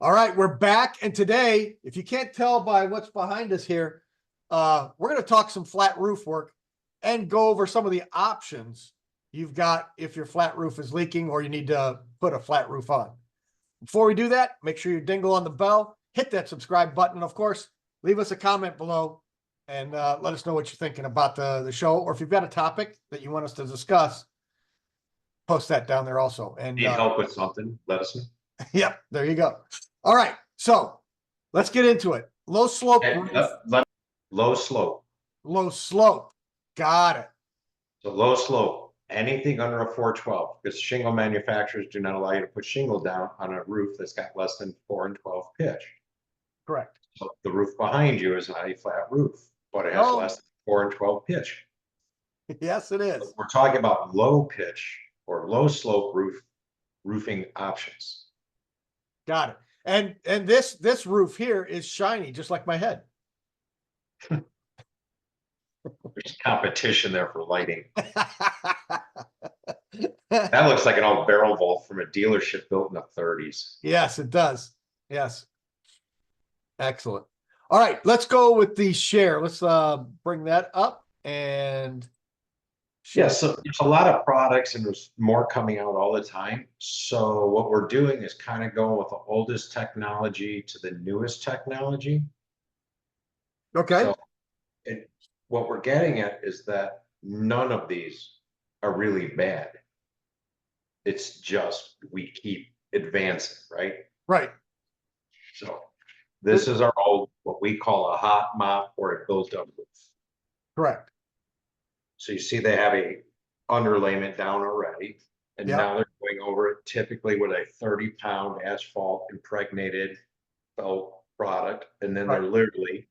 All right, we're back. And today, if you can't tell by what's behind us here, we're going to talk some flat roof work and go over some of the options you've got if your flat roof is leaking or you need to put a flat roof on. Before we do that, make sure you dingle on the bell, hit that subscribe button. Of course, leave us a comment below and let us know what you're thinking about the show. Or if you've got a topic that you want us to discuss, post that down there also. And need help with something, let us know. Yep, there you go. All right, so let's get into it. Low slope. Low slope. Low slope. Got it. So low slope, anything under a 412, because shingle manufacturers do not allow you to put shingle down on a roof that's got less than 4 and 12 pitch. Correct. So the roof behind you is not a flat roof, but it has less than 4 and 12 pitch. Yes, it is. So we're talking about low pitch or low slope roofing options. Got it. And this roof here is shiny, just like my head. There's competition there for lighting. That looks like an old barrel vault from a dealership built in the 30s. Yes, it does. Yes. Excellent. All right, let's go with the share. Let's bring that up and share. Yeah, so there's a lot of products and there's more coming out all the time. So what we're doing is kind of going with the oldest technology to the newest technology. Okay. So what we're getting at is that none of these are really bad. It's just we keep advancing, right? Right. So this is our old, what we call a hot mop or a built-up roof. Correct. So you see they have a underlayment down already, and now they're going over it typically with a 30-pound asphalt impregnated felt product, and then they're literally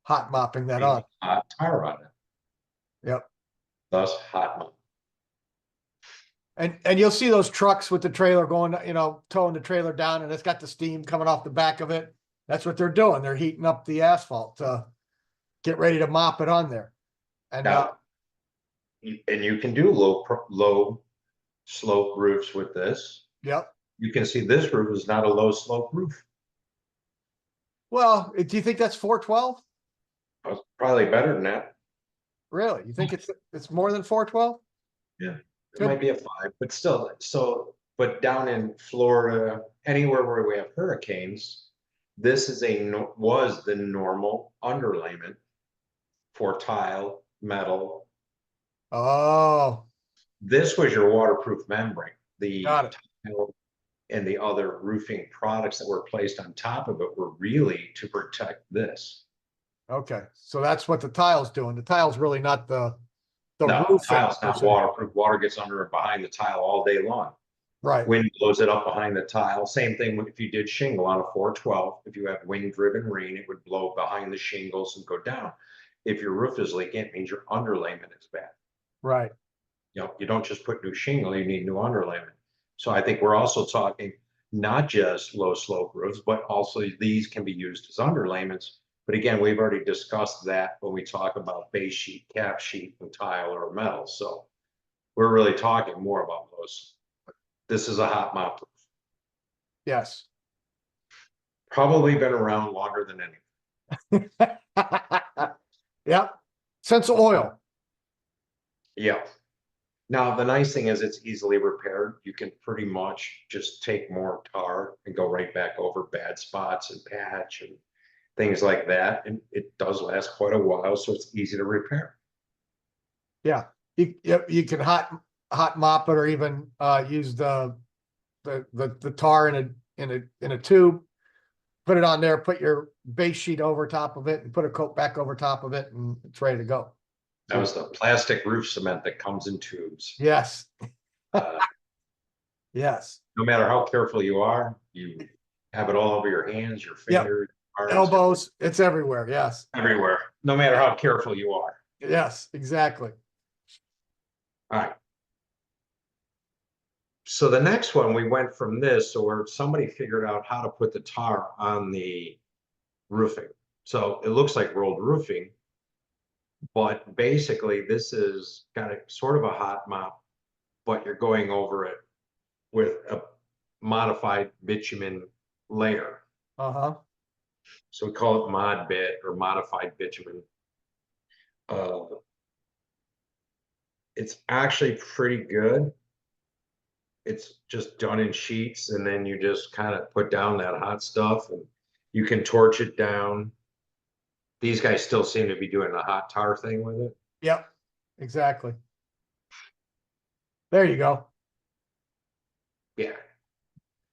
hot mopping that on. Hot tar on it. Yep. Thus hot mop. And you'll see those trucks with the trailer going, towing the trailer down, and it's got the steam coming off the back of it. That's what they're doing. They're heating up the asphalt to get ready to mop it on there. And now, and you can do low slope roofs with this. Yep. You can see this roof is not a low slope roof. Well, do you think that's 412? It's probably better than that. Really? You think it's more than 412? Yeah. It might be a 5, but still, but down in Florida, anywhere where we have hurricanes, this is was the normal underlayment for tile, metal. Oh. This was your waterproof membrane. The tile and the other roofing products that were placed on top of it were really to protect this. Okay. So that's what the tile's doing. The tile's really not the roof. Tile's not waterproof. Water gets under and behind the tile all day long. Right. Wind blows it up behind the tile. Same thing if you did shingle on a 412. If you have wind-driven rain, it would blow behind the shingles and go down. If your roof is leaking, it means your underlayment is bad. Right. You don't just put new shingle, you need new underlayment. So I think we're also talking not just low slope roofs, but also these can be used as underlayments. But again, we've already discussed that when we talk about base sheet, cap sheet, and tile or metal. So we're really talking more about those. This is a hot mop roof. Yes. Probably been around longer than anything. Yep. Since oil. Yeah. Now, the nice thing is it's easily repaired. You can pretty much just take more tar and go right back over bad spots and patch and things like that. And it does last quite a while, so it's easy to repair. Yeah. You can hot mop it or even use the tar in a tube, put it on there, put your base sheet over top of it and put a coat back over top of it, and it's ready to go. That was the plastic roof cement that comes in tubes. Yes. Yes. No matter how careful you are, you have it all over your hands, your fingers, arms, elbows. It's everywhere. Yes. Everywhere. No matter how careful you are. Yes, exactly. All right. So the next one, we went from this, so where somebody figured out how to put the tar on the roofing. So it looks like rolled roofing, but basically this is kind of sort of a hot mop, but you're going over it with a modified bitumen layer. Uh-huh. So we call it mod bit or modified bitumen. Uh, it's actually pretty good. It's just done in sheets, and then you just kind of put down that hot stuff, and you can torch it down. These guys still seem to be doing the hot tar thing with it. Yep, exactly. There you go. Yeah.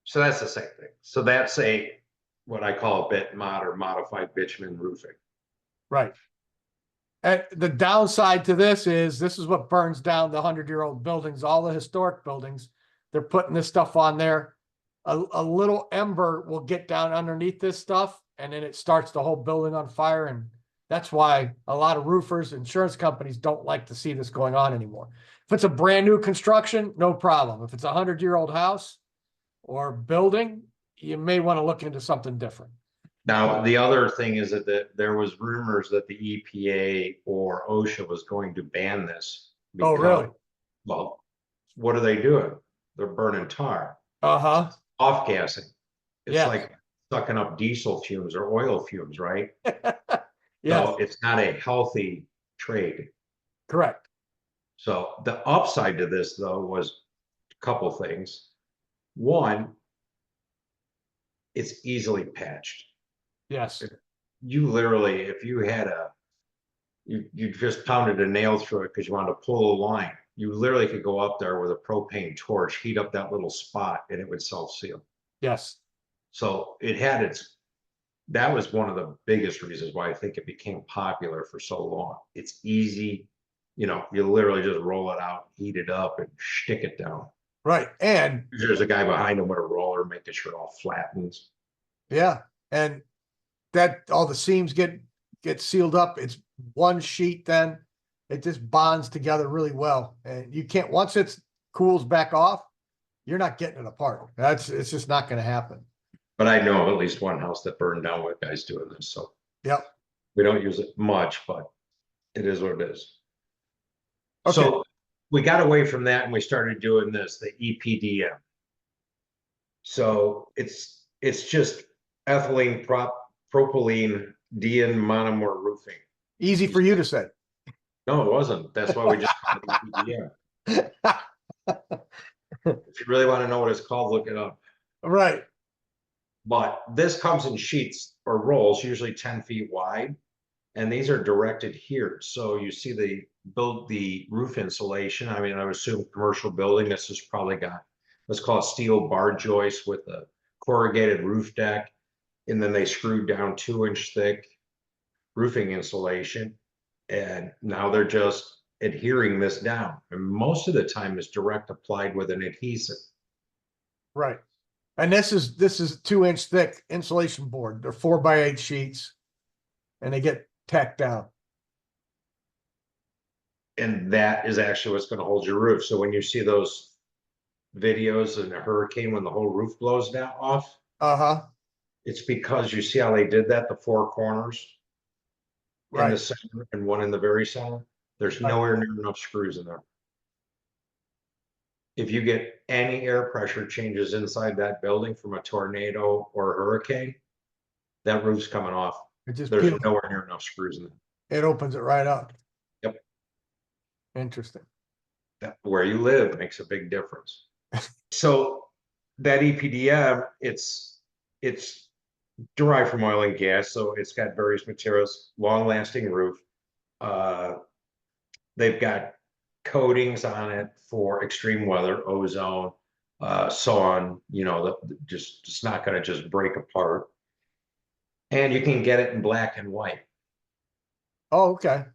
So that's the same thing. So that's a what I call a bit mod or modified bitumen roofing. Right. And the downside to this is what burns down the 100-year-old buildings, all the historic buildings. They're putting this stuff on there. A little ember will get down underneath this stuff, and then it starts the whole building on fire. And that's why a lot of roofers, insurance companies don't like to see this going on anymore. If it's a brand new construction, no problem. If it's a 100-year-old house or building, you may want to look into something different. Now, the other thing is that there was rumors that the EPA or OSHA was going to ban this. Oh, really? Well, what are they doing? They're burning tar, Uh-huh. off gassing. It's Yeah. like sucking up diesel fumes or oil fumes, right? Yes, So it's not a healthy trade. correct. So the upside to this, though, was a couple things. One, it's easily patched. Yes. You literally, if you had you just pounded a nail through it because you wanted to pull a line, you literally could go up there with a propane torch, heat up that little spot, and it would self-seal. Yes. So it had that was one of the biggest reasons why I think it became popular for so long. It's easy, you literally just roll it out, heat it up, and stick it down. Right. And There's a guy behind him with a roller making sure it all flattens. yeah, and that all the seams get sealed up. It's one sheet, then it just bonds together really well. And you can't, once it's cools back off, you're not getting it apart. It's just not going to happen. But I know of at least one house that burned down with guys doing this. So Yep. we don't use it much, but it is what it is. Okay. So we got away from that and we started doing this, the EPDM. So it's just ethylene propylene diene monomer roofing. Easy for you to say. No, it wasn't. That's why we just called it EPDM. If you really want to know what it's called, look it up. Right. But this comes in sheets or rolls, usually 10 feet wide. And these are directed here. So you see the roof insulation. I mean, I would assume commercial building, this has probably got, let's call it steel bar joist with a corrugated roof deck. And then they screwed down 2-inch thick roofing insulation. And now they're just adhering this down. And most of the time it's direct applied with an adhesive. Right. And this is 2-inch thick insulation board. They're 4x8 sheets, and they get tacked down. And that is actually what's going to hold your roof. So when you see those videos in a hurricane when the whole roof blows down off, Uh-huh. it's because you see how they did that, the 4 corners in the Right. center and one in the very center. There's Right. nowhere near enough screws in there. If you get any air pressure changes inside that building from a tornado or a hurricane, that roof's coming off. It just There's peels. nowhere near enough screws in there. It opens it right up. Yep. Interesting. Where you live makes a big difference. So that EPDM, it's derived from oil and gas, so it's got various materials, long-lasting roof. They've got coatings on it for extreme weather, ozone, so on. Just it's not going to just break apart. And you can get it in black and white. Oh, okay.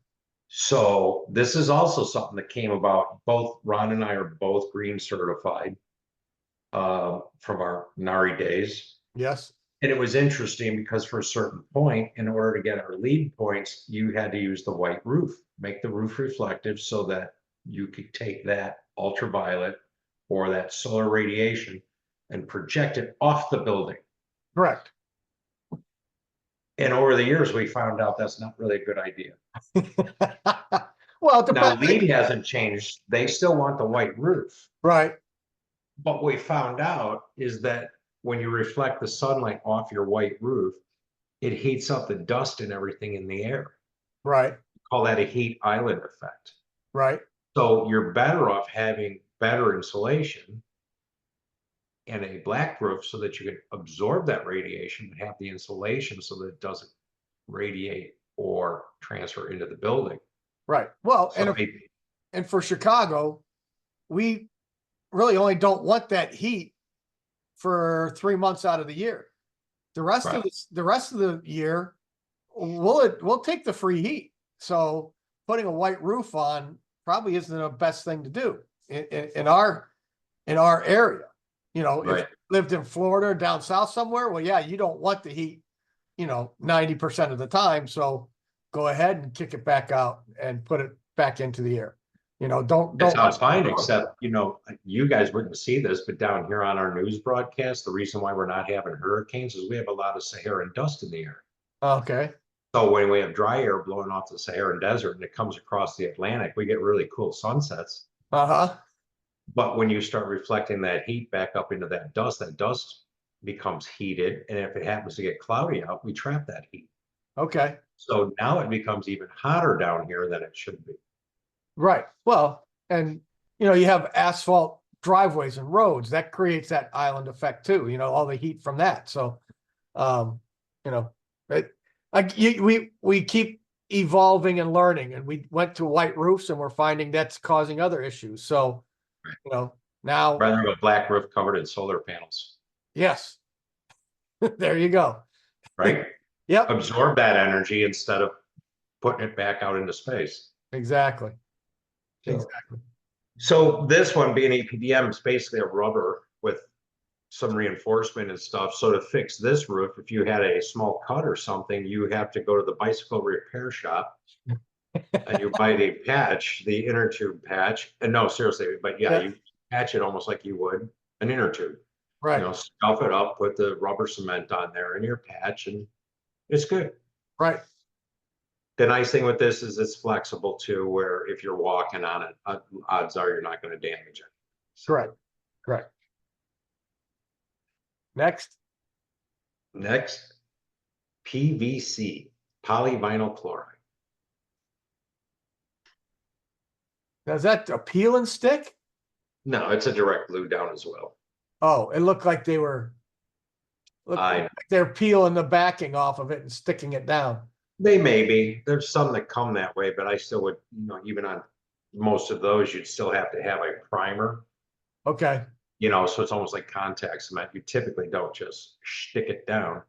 So this is also something that came about. Both Ron and I are both green certified from our NARI days. Yes. And it was interesting because for a certain point, in order to get our lead points, you had to use the white roof, make the roof reflective so that you could take that ultraviolet or that solar radiation and project it off the building. Correct. And over the years, we found out that's not really a good idea. Well, it Now, depends. LEED hasn't changed. They still want the white roof. Right. What we found out is that when you reflect the sunlight off your white roof, it heats up the dust and everything in the air. Right. Call that a heat island effect. Right. So you're better off having better insulation and a black roof so that you can absorb that radiation and have the insulation so that it doesn't radiate or transfer into the building. Right. Well, So and for Chicago, we really only don't want that heat for 3 months out of the year. The rest of the year, we'll take the free heat. So putting a white roof on probably isn't the best thing to do in our area. You know, if you lived in Florida, down south somewhere, well, yeah, you don't want the heat, 90% of the time. So go ahead and kick it back out and put it back into the air. Don't. That sounds fine, except, you guys wouldn't see this, but down here on our news broadcast, the reason why we're not having hurricanes is we have a lot of Saharan dust in the air. Okay. So when we have dry air blowing off the Saharan desert and it comes across the Atlantic, we get really cool sunsets. Uh-huh. But when you start reflecting that heat back up into that dust becomes heated. And if it happens to get cloudy out, we trap that heat. Okay. So now it becomes even hotter down here than it should be. Right. Well, and you have asphalt driveways and roads that creates that island effect too, all the heat from that. So, we keep evolving and learning, and we went to white roofs and we're finding that's causing other issues. So, now Rather have a black roof covered in solar panels. Yes. There you go. Right? Yep. Absorb that energy instead of putting it back out into space. Exactly. Exactly. So this one being EPDM is basically a rubber with some reinforcement and stuff. So to fix this roof, if you had a small cut or something, you have to go to the bicycle repair shop and you buy the patch, the inner tube patch. And no, seriously, but yeah, you patch it almost like you would an inner tube. Right. Stuff it up, put the rubber cement on there in your patch, and it's good. Right. The nice thing with this is it's flexible too, where if you're walking on it, odds are you're not going to damage it. Correct. Correct. Next, PVC, polyvinyl chloride. now is that a peel and stick? No, it's a direct glue down as well. Oh, it looked like they're peeling the backing off of it and sticking it down. They may be. There's some that come that way, but I still would, even on most of those, you'd still have to have a primer. Okay. So it's almost like contact cement. You typically don't just stick it down.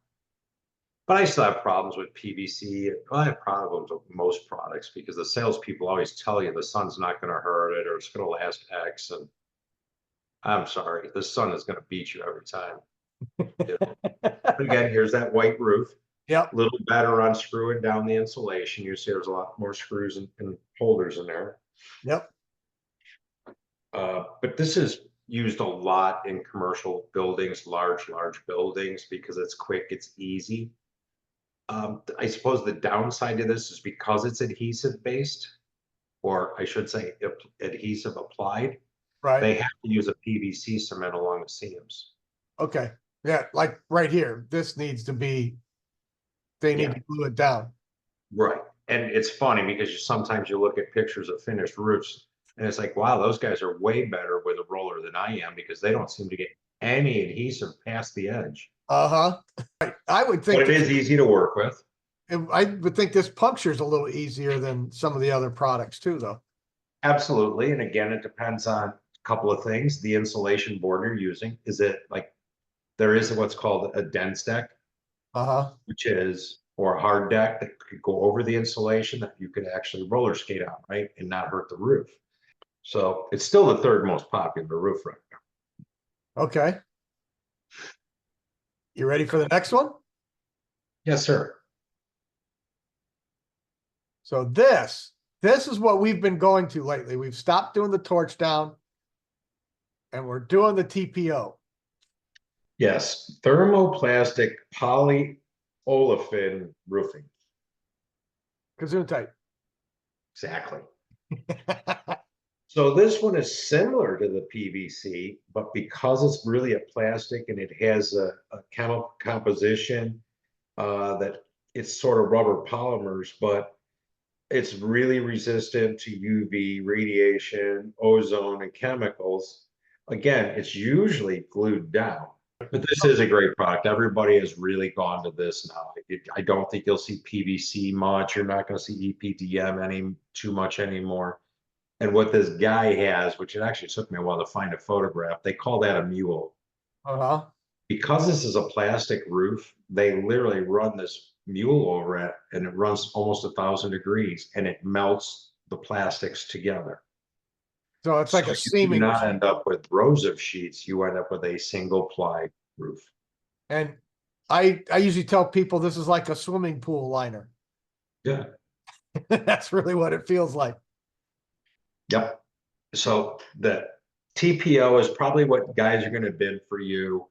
But I still have problems with PVC. I have problems with most products because the salespeople always tell you the sun's not going to hurt it or it's going to last X. And I'm sorry, the sun is going to beat you every time. Again, here's that white roof. Yep. A little better unscrewing down the insulation. You see there's a lot more screws and holders in there. Yep. But this is used a lot in commercial buildings, large buildings, because it's quick, it's easy. I suppose the downside to this is because it's adhesive based, or I should say adhesive applied. Right. They have to use a PVC cement along the seams. Okay. Yeah, like right here, this needs to be, they need to glue it down. Right. And it's funny because sometimes you look at pictures of finished roofs and it's like, wow, those guys are way better with a roller than I am because they don't seem to get any adhesive past the edge. Uh-huh. I would think but it is easy to work with. I would think this puncture is a little easier than some of the other products too, though. Absolutely. And again, it depends on a couple of things. The insulation board you're using, is it like there is what's called a dense deck, which is, or a hard deck that could go over the insulation that you could actually roller skate on, right, and not hurt the roof. So it's still the third most popular roof right now. Okay. You ready for the next one? Yes, sir. So this is what we've been going to lately. We've stopped doing the torch down and we're doing the TPO. Yes, thermoplastic polyolefin roofing. Gesundheit. Exactly. So this one is similar to the PVC, but because it's really a plastic and it has a chemical composition that it's sort of rubber polymers, but it's really resistant to UV radiation, ozone, and chemicals. Again, it's usually glued down, but this is a great product. Everybody has really gone to this now. I don't think you'll see PVC much. You're not going to see EPDM too much anymore. And what this guy has, which it actually took me a while to find a photograph, they call that a mule. Uh-huh. Because this is a plastic roof, they literally run this mule over it and it runs almost 1,000 degrees and it melts the plastics together. So it's So like a you do seaming not machine. end up with rows of sheets, you end up with a single ply roof. And I usually tell people this is like a swimming pool liner. Yeah. That's really what it feels like. Yep. So the TPO is probably what guys are going to bid for you.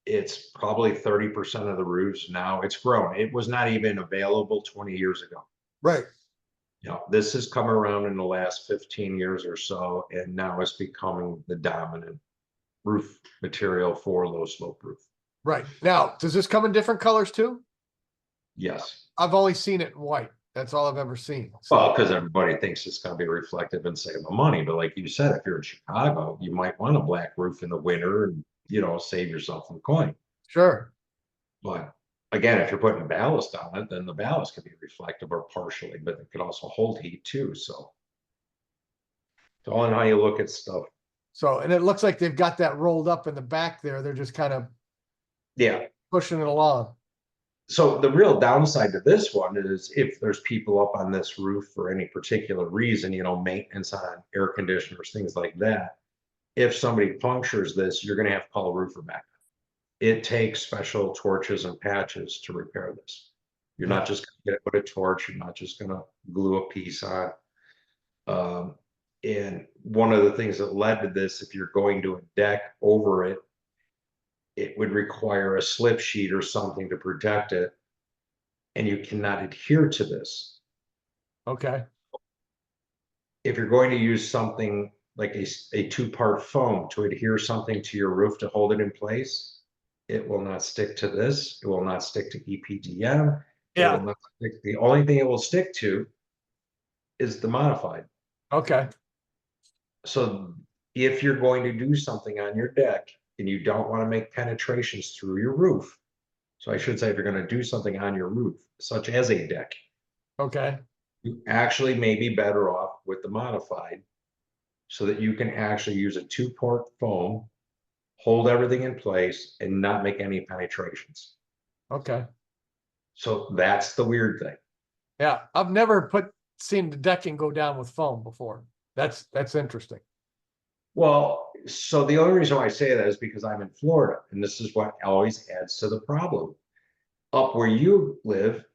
It's probably 30% of the roofs now. It's grown. It was not even available 20 years ago. Right. You know, this has come around in the last 15 years or so, and now it's becoming the dominant roof material for low slope roof. Right. Now, does this come in different colors too? Yes. I've only seen it in white. That's all I've ever seen. So, Well, because everybody thinks it's going to be reflective and save them money. But like you said, if you're in Chicago, you might want a black roof in the winter and, you know, save yourself some coin. sure. But again, if you're putting ballast on it, then the ballast can be reflective or partially, but it could also hold heat too. So it's all in how you look at stuff. So, and it looks like they've got that rolled up in the back there. They're just kind of Yeah. pushing it along. So the real downside to this one is if there's people up on this roof for any particular reason, you know, maintenance on air conditioners, things like that. If somebody punctures this, you're going to have to call a roofer back. It takes special torches and patches to repair this. You're Yeah. not just going to get it with a torch. You're not just going to glue a piece on. And one of the things that led to this, if you're going to a deck over it, it would require a slip sheet or something to protect it. And you cannot adhere to this. Okay. If you're going to use something like a two-part foam to adhere something to your roof to hold it in place, it will not stick to this. It will not stick to EPDM. It Yeah. will not stick. The only thing it will stick to is the modified. Okay. So if you're going to do something on your deck and you don't want to make penetrations through your roof, so I should say if you're going to do something on your roof, such as a deck, Okay. you actually may be better off with the modified so that you can actually use a two-part foam, hold everything in place and not make any penetrations. Okay. So that's the weird thing. Yeah. I've never seen the decking go down with foam before. That's interesting. Well, so the only reason why I say that is because I'm in Florida, and this is what always adds to the problem. Up where you live,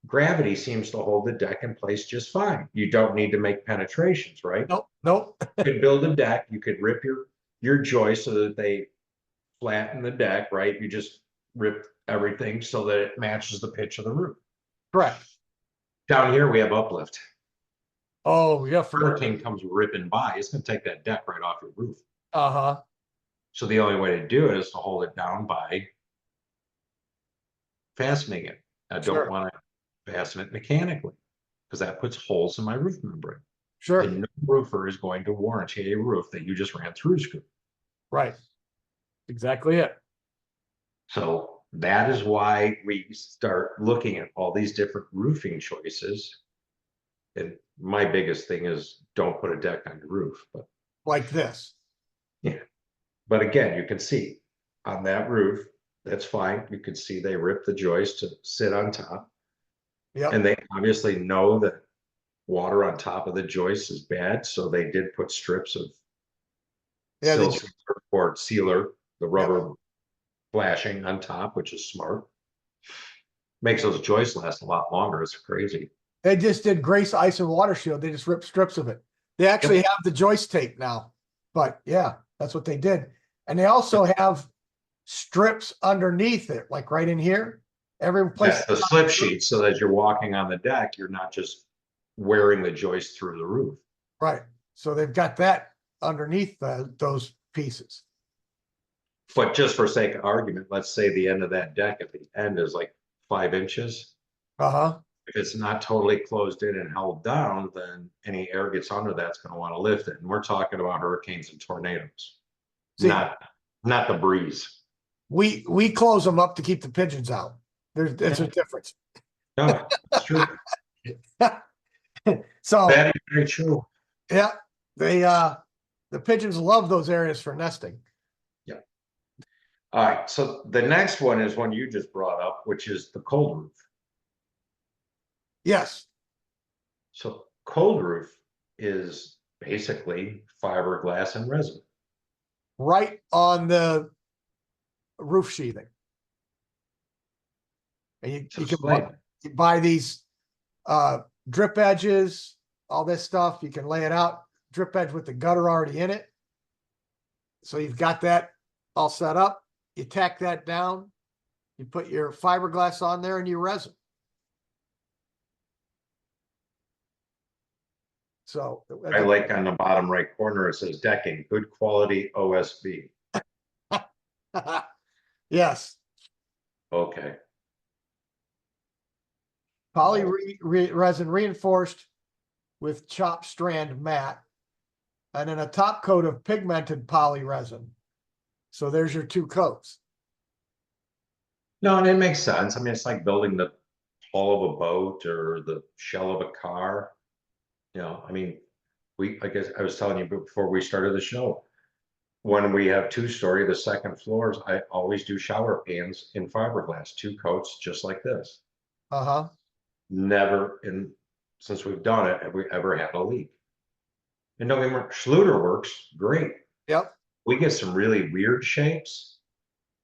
gravity seems to hold the deck in place just fine. You don't need to make penetrations, right? Nope. Nope. You could build a deck, you could rip your joists so that they flatten the deck, right? You just rip everything so that it matches the pitch of the roof. Correct. Down here, we have uplift. Oh, yeah. From Hurricane comes ripping by, it's going to take that deck right off your roof. uh-huh. So the only way to do it is to hold it down by fastening it. I Sure. don't want to fasten it mechanically because that puts holes in my roof membrane. Sure. And no roofer is going to warranty a roof that you just ran through screw. Right. Exactly it. So that is why we start looking at all these different roofing choices. And my biggest thing is don't put a deck on your roof. But Like this. yeah. But again, you can see on that roof, that's fine. You can see they ripped the joist to sit on top. Yep. And they obviously know that water on top of the joist is bad. So they did put strips of Yeah. or sealer, the rubber flashing on top, which is smart. Makes those joists last a lot longer. It's crazy. They just did Grace Ice and Water Shield. They just ripped strips of it. They actually have the joist tape now. But yeah, that's what they did. And they also have strips underneath it, like right in here. Every place. That's the slip sheet, so that you're walking on the deck, you're not just wearing the joist through the roof. Right. So they've got that underneath those pieces. But just for sake of argument, let's say the end of that deck at the end is like 5 inches. Uh-huh. If it's not totally closed in and held down, then any air gets under that's going to want to lift it. And we're talking about hurricanes and tornadoes, See, not the breeze. we close them up to keep the pigeons out. There's a difference. No, it's true. So That is very true. yeah, the pigeons love those areas for nesting. Yeah. All right. So the next one is one you just brought up, which is the cold roof. Yes. So cold roof is basically fiberglass and resin. Right on the roof sheathing. And you buy these drip edges, all this stuff. You can lay it out, drip edge with the gutter already in it. So you've got that all set up. You tack that down. You put your fiberglass on there and your resin. So I like on the bottom right corner, it says decking, good quality OSB. yes. Okay. Poly resin reinforced with chopped strand mat, and then a top coat of pigmented poly resin. So there's your two coats. No, and it makes sense. I mean, it's like building the hull of a boat or the shell of a car. You know, I mean, I guess I was telling you before we started the show, when we have 2-story, the second floors, I always do shower pans in fiberglass, 2 coats, just like this. Uh-huh. Never since we've done it, have we ever had a leak. And don't get me wrong, Schluter works great. Yep. We get some really weird shapes.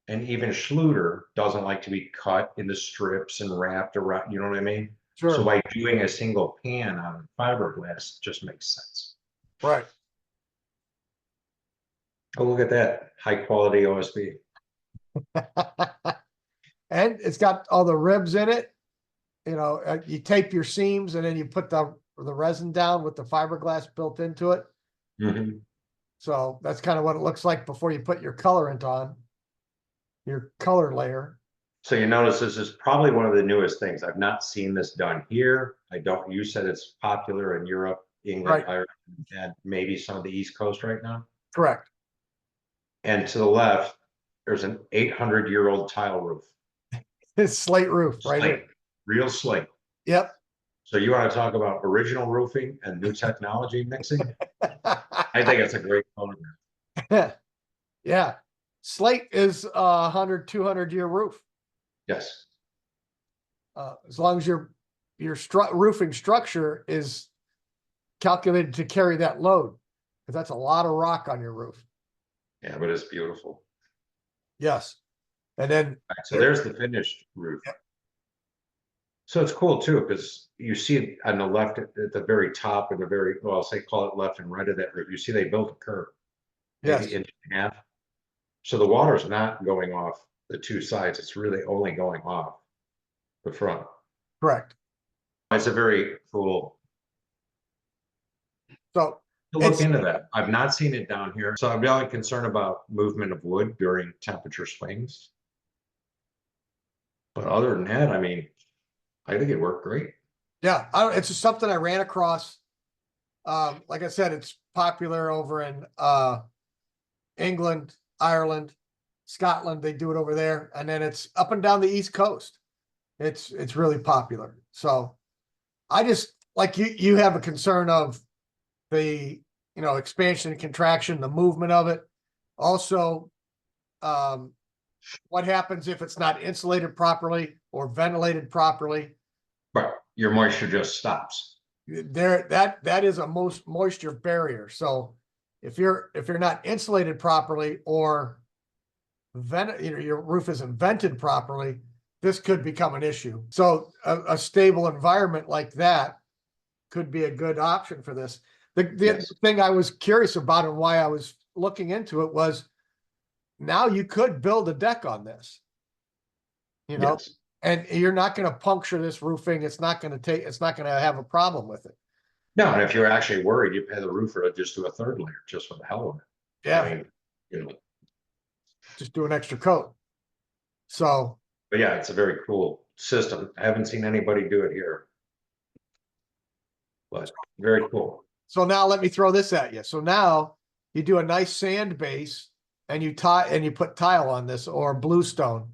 And even Schluter doesn't like to be cut into strips and wrapped around, you know what I mean? Sure. So by doing a single pan on fiberglass just makes sense. Right. Oh, look at that. High quality OSB. And it's got all the ribs in it. You know, you tape your seams and then you put the resin down with the fiberglass built into it. Mm-hmm. So that's kind of what it looks like before you put your colorant on, your color layer. So you notice this is probably one of the newest things. I've not seen this done here. You said it's popular in Europe, England, Right. Ireland, and maybe some of the East Coast right now. Correct. And to the left, there's an 800-year-old tile roof. It's slate roof, right Slate, here. real slate. Yep. So you want to talk about original roofing and new technology mixing? I think it's a great photograph. Yeah. Slate is 100, 200-year roof. Yes. As long as your roofing structure is calculated to carry that load, because that's a lot of rock on your roof. Yeah, but it's beautiful. Yes. And then Right, so there's the finished roof. Yep. So it's cool too, because you see it on the left at the very top and well, I'll say call it left and right of that roof. You see they built a curve, maybe yes, inch and a half. So the water's not going off the 2 sides. It's really only going off the front. correct. It's a very cool. So To look into that. I've not seen it down here. So I'm really concerned about movement of wood during temperature swings. But other than that, I mean, I think it worked great. yeah, it's just something I ran across. Like I said, it's popular over in England, Ireland, Scotland. They do it over there, and then it's up and down the East Coast. It's really popular. So I just like you have a concern of the expansion and contraction, the movement of it. Also, what happens if it's not insulated properly or ventilated properly? But your moisture just stops. That is a most moisture barrier. So if you're not insulated properly or your roof isn't vented properly, this could become an issue. So a stable environment like that could be a good option for this. The thing I was curious about and why I was looking into it was now you could build a deck on this, and you're not going to puncture this roofing. It's not going to have a problem with it. No, and if you're actually worried, you pay the roofer to just do a third layer just for the hell of it. I Yeah, mean, you know, just do an extra coat. So, but yeah, it's a very cool system. I haven't seen anybody do it here. But very cool. so now let me throw this at you. So now you do a nice sand base and you put tile on this or bluestone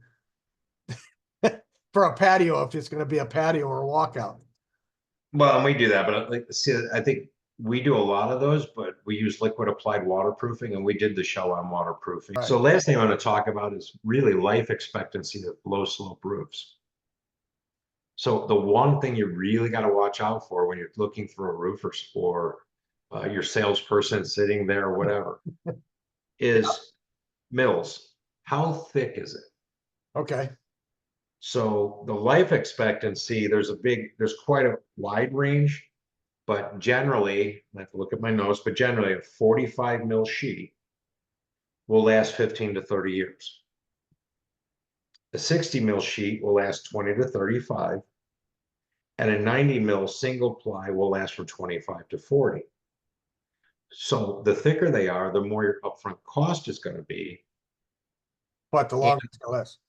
for a patio if it's going to be a patio or a walkout. Well, and we do that, but like, see, I think we do a lot of those, but we use liquid applied waterproofing and we did the shell on waterproofing. Right. So last thing I want to talk about is really life expectancy of low slope roofs. So the one thing you really got to watch out for when you're looking for a roofer or your salesperson sitting there or whatever is mills. How thick is it? Okay. So the life expectancy, there's quite a wide range, but generally, I have to look at my notes, but generally a 45 mil sheet will last 15 to 30 years. A 60 mil sheet will last 20 to 35, and a 90 mil single ply will last from 25 to 40. So the thicker they are, the more your upfront cost is going to be, But the and, longer it's going to last.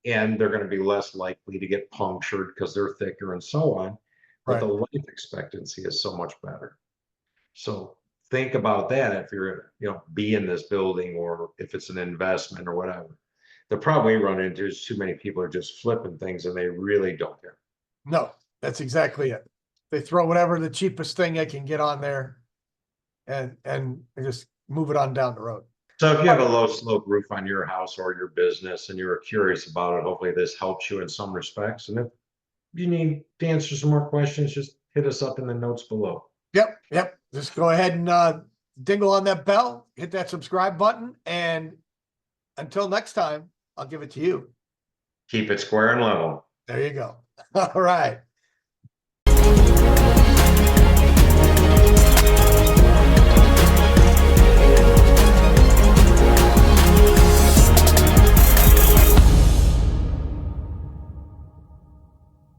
and they're going to be less likely to get punctured because they're thicker and so on. But the Right. life expectancy is so much better. So think about that if you're, be in this building or if it's an investment or whatever. The problem we run into is too many people are just flipping things and they really don't care. No, that's exactly it. They throw whatever the cheapest thing they can get on there and just move it on down the road. So if you have a low slope roof on your house or your business and you're curious about it, hopefully this helps you in some respects. And if you need to answer some more questions, just hit us up in the notes below. Yep. Just go ahead and dingle on that bell, hit that subscribe button, and until next time, I'll give it to you. Keep it square and level. There you go. All right.